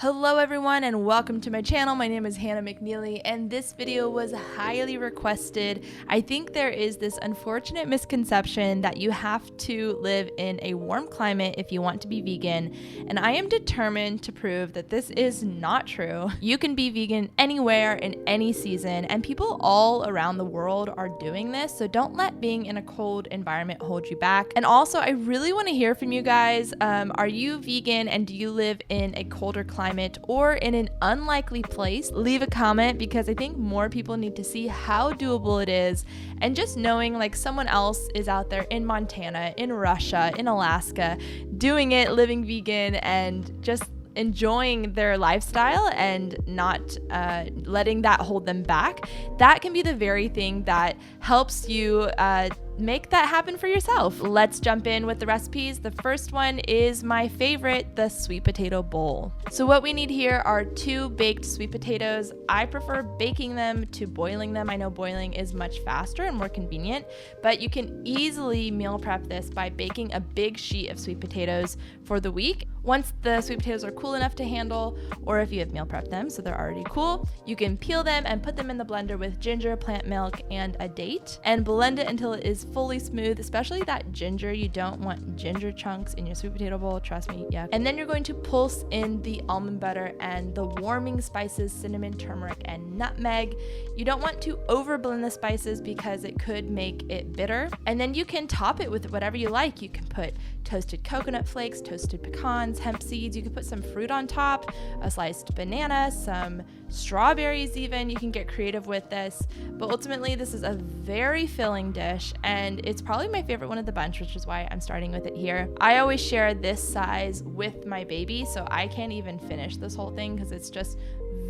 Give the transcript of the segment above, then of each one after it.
Hello everyone and welcome to my channel. My name is Hannah McNeely and this video was highly requested. I think there is this unfortunate misconception that you have to live in a warm climate if you want to be vegan, and I am determined to prove that this is not true. You can be vegan anywhere in any season, and people all around the world are doing this, so don't let being in a cold environment hold you back. And also, I really want to hear from you guys. Are you vegan and do you live in a colder climate or in an unlikely place? Leave a comment because I think more people need to see how doable it is, and just knowing like someone else is out there in Montana, in Russia, in Alaska doing it, living vegan and just enjoying their lifestyle and not letting that hold them back. That can be the very thing that helps you make that happen for yourself. Let's jump in with the recipes. The first one is my favorite, the sweet potato bowl. So what we need here are 2 baked sweet potatoes. I prefer baking them to boiling them. I know boiling is much faster and more convenient, but you can easily meal prep this by baking a big sheet of sweet potatoes for the week. Once the sweet potatoes are cool enough to handle, or if you have meal prepped them so they're already cool, you can peel them and put them in the blender with ginger, plant milk, and a date, and blend it until it is fully smooth, especially that ginger. You don't want ginger chunks in your sweet potato bowl, trust me. Yeah. And then you're going to pulse in the almond butter and the warming spices, cinnamon, turmeric, and nutmeg. You don't want to overblend the spices because it could make it bitter. And then you can top it with whatever you like. You can put toasted coconut flakes, toasted pecans, hemp seeds. You can put some fruit on top, a sliced banana, some strawberries even. You can get creative with this, but ultimately this is a very filling dish and it's probably my favorite one of the bunch, which is why I'm starting with it here. I always share this size with my baby, so I can't even finish this whole thing because it's just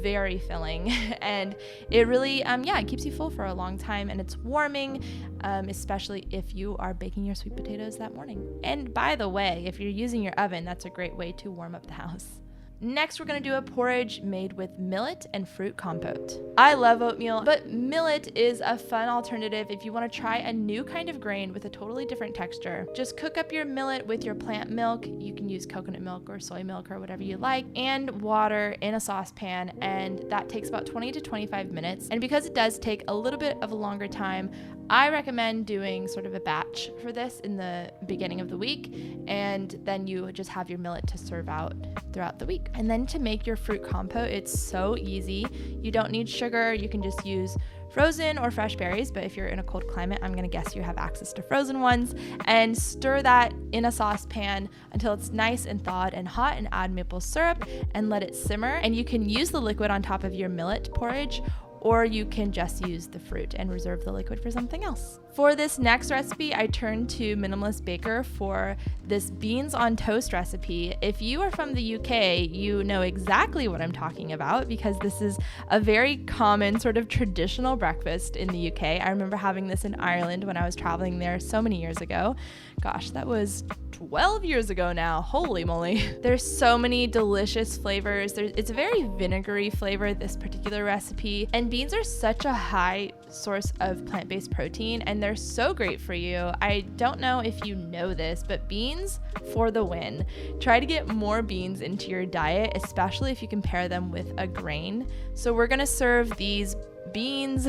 very filling and it really it keeps you full for a long time, and it's warming, especially if you are baking your sweet potatoes that morning. And by the way, if you're using your oven, that's a great way to warm up the house. Next, we're going to do a porridge made with millet and fruit compote. I love oatmeal, but millet is a fun alternative if you want to try a new kind of grain with a totally different texture. Just cook up your millet with your plant milk. You can use coconut milk or soy milk or whatever you like, and water in a saucepan, and that takes about 20 to 25 minutes. And because it does take a little bit of a longer time, I recommend doing sort of a batch for this in the beginning of the week, and then you just have your millet to serve out throughout the week. And then to make your fruit compote, it's so easy. You don't need sugar. You can just use frozen or fresh berries, but if you're in a cold climate, I'm gonna guess you have access to frozen ones, and stir that in a saucepan until it's nice and thawed and hot, and add maple syrup and let it simmer. And you can use the liquid on top of your millet porridge, or you can just use the fruit and reserve the liquid for something else. For this next recipe, I turned to Minimalist Baker for this beans on toast recipe. If you are from the UK, you know exactly what I'm talking about because this is a very common sort of traditional breakfast in the UK. I remember having this in Ireland when I was traveling there so many years ago. Gosh, that was 12 years ago now. Holy moly. There's so many delicious flavors. It's a very vinegary flavor, this particular recipe, and beans are such a high source of plant-based protein, and they're so great for you. I don't know if you know this, but beans for the win. Try to get more beans into your diet, especially if you can pair them with a grain. So we're gonna serve these beans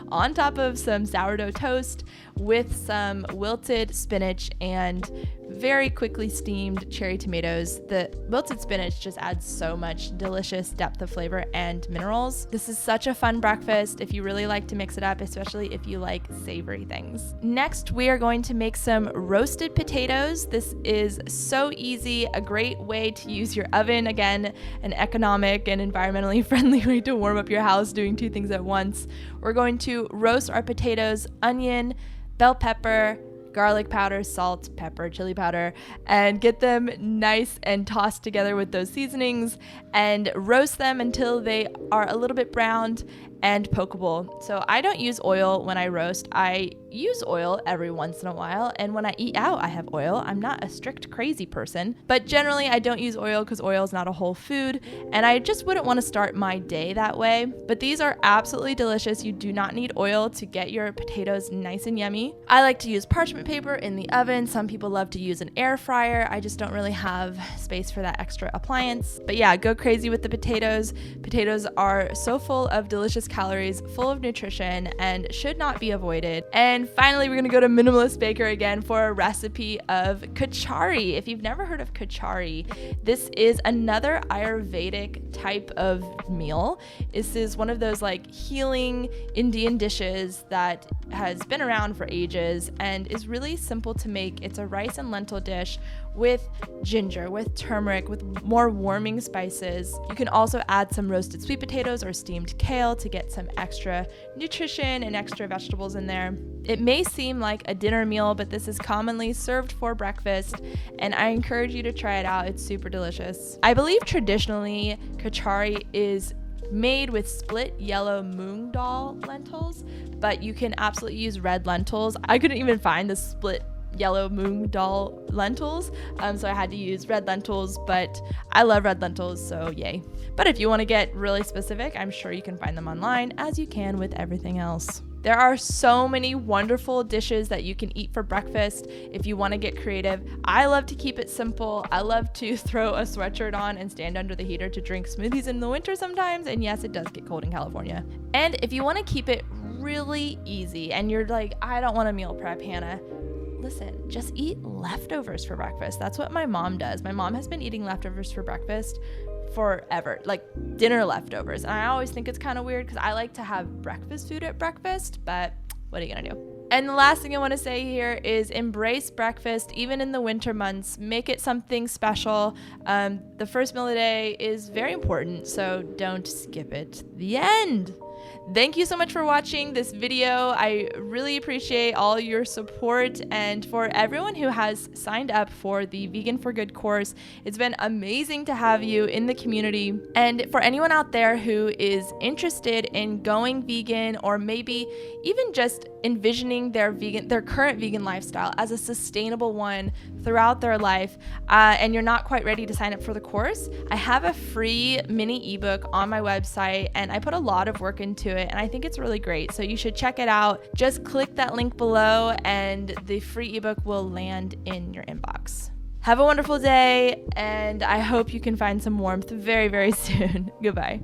on top of some sourdough toast with some wilted spinach and very quickly steamed cherry tomatoes. The wilted spinach just adds so much delicious depth of flavor and minerals. This is such a fun breakfast if you really like to mix it up, especially if you like savory things. Next, we are going to make some roasted potatoes. This is so easy, a great way to use your oven. Again, an economic and environmentally friendly way to warm up your house, doing 2 things at once. We're going to roast our potatoes, onion, bell pepper, garlic powder, salt, pepper, chili powder, and get them nice and tossed together with those seasonings and roast them until they are a little bit browned. and pokeable. So I don't use oil when I roast. I use oil every once in a while, and when I eat out I have oil. I'm not a strict crazy person, but generally I don't use oil because oil is not a whole food, and I just wouldn't want to start my day that way. But these are absolutely delicious. You do not need oil to get your potatoes nice and yummy. I like to use parchment paper in the oven. Some people love to use an air fryer. I just don't really have space for that extra appliance. But yeah, go crazy with the potatoes. Potatoes are so full of delicious calories, full of nutrition, and should not be avoided. And finally, we're gonna go to Minimalist Baker again for a recipe of kitchari. If you've never heard of kitchari, this is another Ayurvedic type of meal. This is one of those like healing Indian dishes that has been around for ages and is really simple to make. It's a rice and lentil dish with ginger, with turmeric, with more warming spices. You can also add some roasted sweet potatoes or steamed kale to get some extra nutrition and extra vegetables in there. It may seem like a dinner meal, but this is commonly served for breakfast, and I encourage you to try it out. It's super delicious. I believe traditionally kitchari is made with split yellow moong dal lentils, but you can absolutely use red lentils. I couldn't even find the split yellow moong dal lentils, so I had to use red lentils, but I love red lentils, so yay. But if you want to get really specific, I'm sure you can find them online, as you can with everything else. There are so many wonderful dishes that you can eat for breakfast if you want to get creative. I love to keep it simple. I love to throw a sweatshirt on and stand under the heater to drink smoothies in the winter sometimes, and yes, it does get cold in California. And if you want to keep it really easy and you're like, I don't want to meal prep, Hannah, listen, just eat leftovers for breakfast. That's what my mom does. My mom has been eating leftovers for breakfast forever, like dinner leftovers. And I always think it's kind of weird because I like to have breakfast food at breakfast, but what are you gonna do? And the last thing I want to say here is embrace breakfast, even in the winter months. Make it something special. The first meal of the day is very important, so don't skip it. The end. Thank you so much for watching this video. I really appreciate all your support, and for everyone who has signed up for the Vegan for Good course, it's been amazing to have you in the community. And for anyone out there who is interested in going vegan, or maybe even just envisioning their current vegan lifestyle as a sustainable one throughout their life, and you're not quite ready to sign up for the course, I have a free mini ebook on my website, and I put a lot of work into it, and I think it's really great. So you should check it out. Just click that link below and the free ebook will land in your inbox. Have a wonderful day, and I hope you can find some warmth very, very soon. Goodbye.